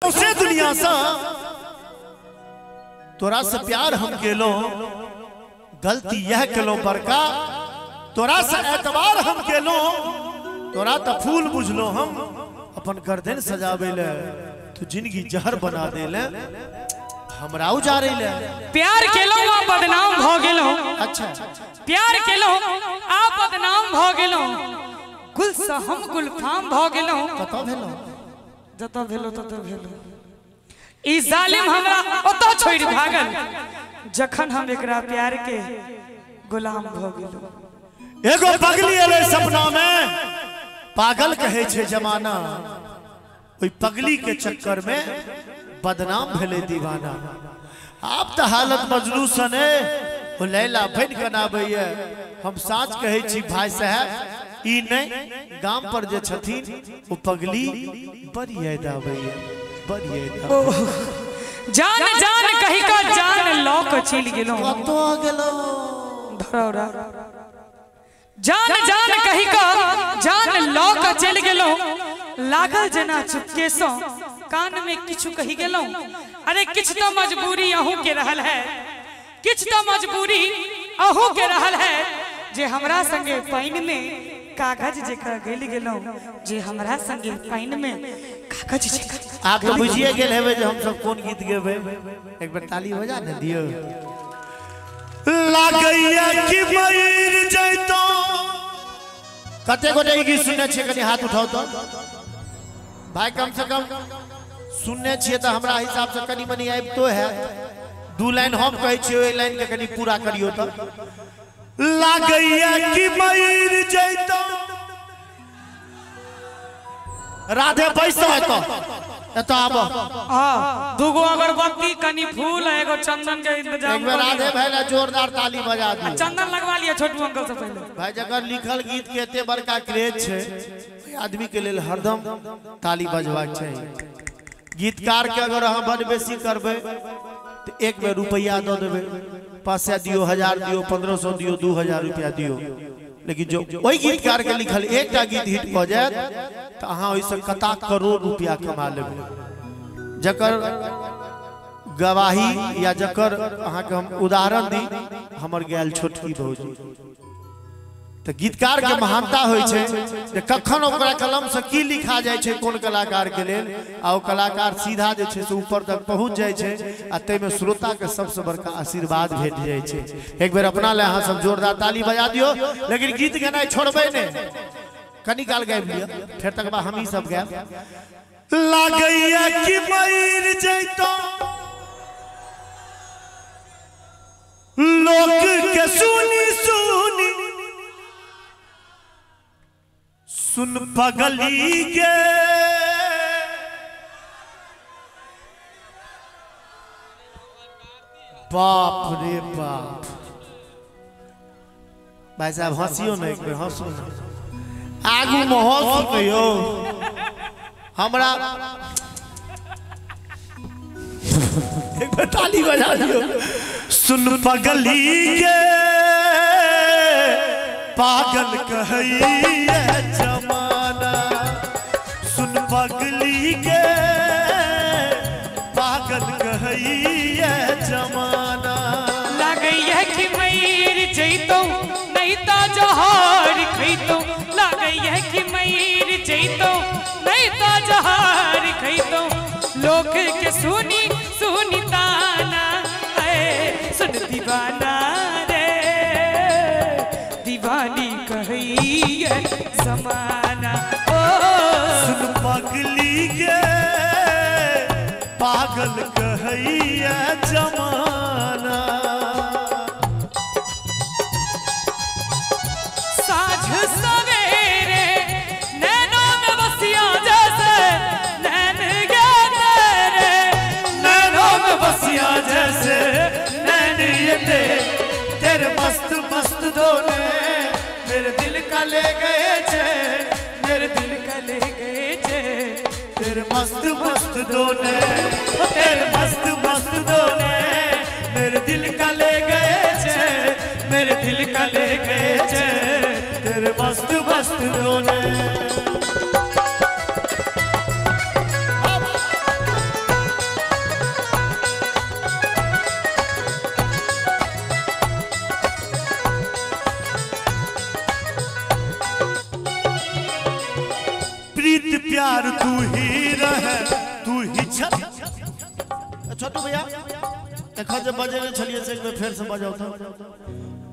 उसे दुनिया सा तोरा से प्यार हम केलो गलती यह केलो बड़का तोरा से एतबार हम केलो तोरा तो फूल बुझलो हम अपन गर्दन सजावे ले तू जिंदगी जहर बना दे ले हमरा उजारे ले प्यार केलो आ बदनाम भ गेलो। अच्छा प्यार केलो आ बदनाम भ गेलो गुल से हम गुलफाम भ गेलो कतो भेलो जतो भेलो ततो भेलो ई जालिम हमरा ओतो छोड़ भागल जखन हम एकरा प्यार के गुलाम भ गेलो। एगो पगली एले सपना में पागल कहे छे जमाना ओई पगली के चक्कर में बदनाम भेले दीवाना। आप तो हालत मजलू सने ओ लैला बन के नाबैया हम साच कहे छी भाई साहब ई नहीं गांव पर जे छथिन वो पगली बड़ी याद आबैया बड़ी याद जान जान कहि का जान लौक चल गेलो कतो गेलो धरौरा जान जान कहि का जान लौक चल गेलो लागल जना चुपके सो कान में किछु कहि गेलो अरे किछ तो मजबूरी अहू के रहल है किछ तो मजबूरी अहू के रहल है जे हमरा संगे पाइन में कागज जेकर गेल गेलो जे हमरा संगे पाइन में कागज जेकर आप तो बुझिए गेल हेबे जे हम सब कोन गीत गेबे एक बार ताली बजा न दियो। लागैया कि मर जइतो कते गोटे गीत सुनने छे कनी हाथ उठाओ तो भाई कम से कम सुनने छे तो हमरा हिसाब से कनी मनी आइब तो है दू लाइन हम कहै छी ओई लाइन के कनी पूरा करियो तो लागैया कि मर जइतो राधे पैसा है तो आबो हां दुगो अगरबत्ती कनी फूल एगो चंदन के इंतजाम एक बार राधे भाईला जोरदार ताली बजा दी चंदन लगवा लिया छोटू अंकल से पहले भाई जगर लिखल गीत के एते बड़का क्रेज छे आदमी के लेल हरदम ताली बजबाक चाहिए। गीतकार के अगर हम बड़ बेसी करबे तो एक बेर रुपया दो देबे 500 दियो 1000 दियो 1500 दियो 2000 रुपया दियो लेकिन जो ओई गीतकार के लिखल एकटा गीत हिट भ जाय तो अहाँ ओइसे कता करोड़ रुपया कमा लेबे जकर गवाही या जकर अहाँ के हम उदाहरण दी हमर गेल छोटकी भौजी तो गीतकार के महानता होय छे जे कखन ओकरा कलम से की लिखा जाय छे कोन कलाकार के लेल आ ओ कलाकार सीधा जे छे से ऊपर तक पहुंच जाय छे आ तै में श्रोता के सबसे बड़का आशीर्वाद भेट जाय छे। एक बेर अपना ले अहाँ सब जोरदार ताली बजा दियो लेकिन गीत गेनाइ छोड़बे ने कनी काल गाइब लियो फिर तक बा हम ही सब गायब। लागैया कि मर जइतो लोक के सुनी सुनी सुन पगली के बाप रे बाप भाई साहब हंसियो ना एक बेर हंसो ना आगू में हंसो कहियो हमरा एक बार ताली बजा दियो। सुन पगली के पागल कहैया जमाना सुन पगली के पागल कहैया जमाना लागैया कि मर जइतो नहीं तो जहर खइतो लागैया कि मर जइतो नहीं तो जहर खइतो लोग के सुनी सुनी ताना सुन दीवाना दीवानी कहैया जमाना ओ सुन पगली के पागल कहैया जमाना साँझ सवेरे नैनों में बसिया जैसे नैन ये तेरे नैनों में बसिया जैसे नैन ये तेरे मस्त मस्त दोने मेरे दिल का ले गए छे मेरे दिल का ले गए छे तेरे मस्त मस्त दोने तेरे मस्त मस्त दोने मेरे दिल का ले गए छे मेरे दिल का ले गए छे तेरे मस्त मस्त दोने छोटू भैया देखो जब बजे छलिए से एक बार फिर से बजाओ था।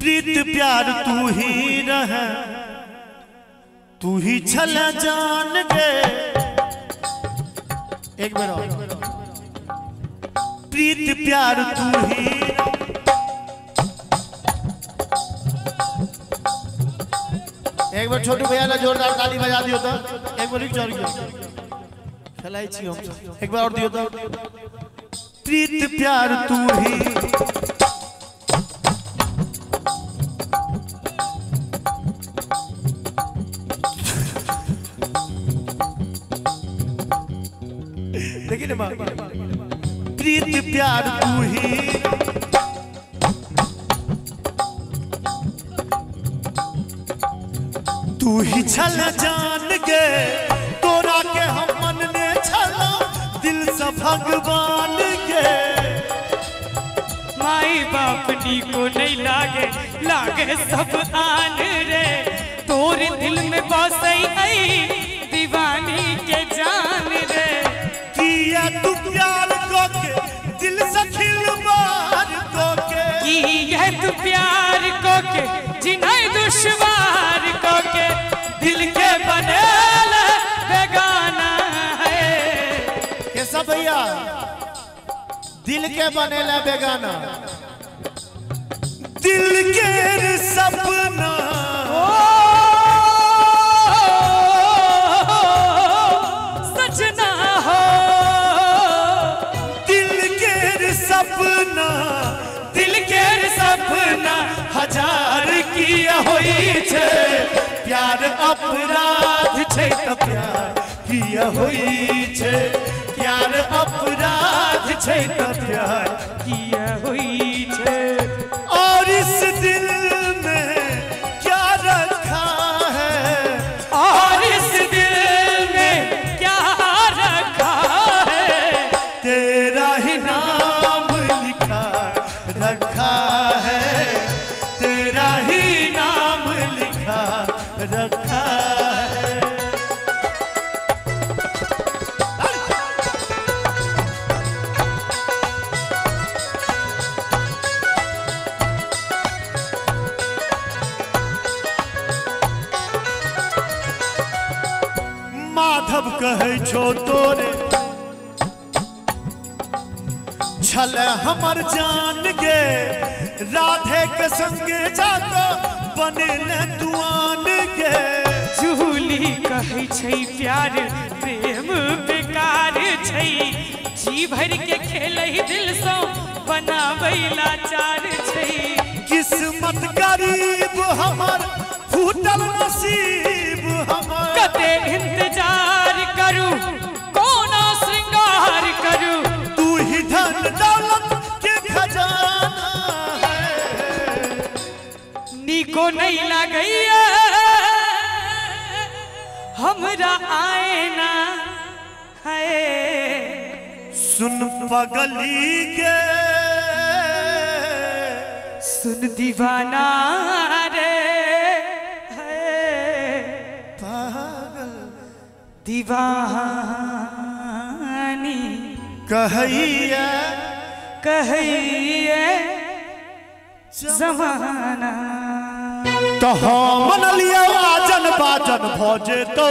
प्रीत प्यार तू ही रहे तू ही छल जान के। एक बार और। प्रीत प्यार तू ही एक बार छोटू भैया ने जोरदार ताली बजा दियो तो एक बार रुक जाओ खिलाई छी हम एक बार और दियो तो। प्रीत प्यार तू ही देखिए ना प्रीत प्यार तू ही तू ही छल जान के तोरा के हम मन ने छला दिल से भगवान के। माई बाप नी को नहीं लागे लागे सब आन रे तोर दिल में बसई आई दीवानी के जान रे। किया तू प्यार को के दिल से खिलवार को के किया तू प्यार को के जिन्हें दुश्वार को के दिल के बनेल बेगाना है। कैसा भैया दिल के बनेला बेगाना दिल के सपना सजना हो दिल के सपना हजार किया होई छे प्यार अपराध छे त प्यार किया होई छे प्यार अपराध छे त प्यार किया हुई छे। और इस दिल में क्या रखा है और इस दिल में क्या रखा है तेरा ही नाम लिखा रखा है तेरा ही नाम लिखा रखा है। माधव कहे छो तोरे छल हमर जान गे राधे के संगे जातो बने दुआन गे। झूली कहै छै प्यार प्रेम बेकार छै जी भर के खेलै दिल सो बनाबै लाचार छै। किस्मत गरीब हमर फूटल नसीब हमर कते इंतजार करू कोना श्रृंगार करू तू ही धन दौलत के खजाना है। नीको नहीं लगैया हमरा आएना है। सुन पगली के सुन दीवाना रे है पागल दीवानी कहिए कहिए जमाना तो हम मन लिया आजन बाजन भोजे तो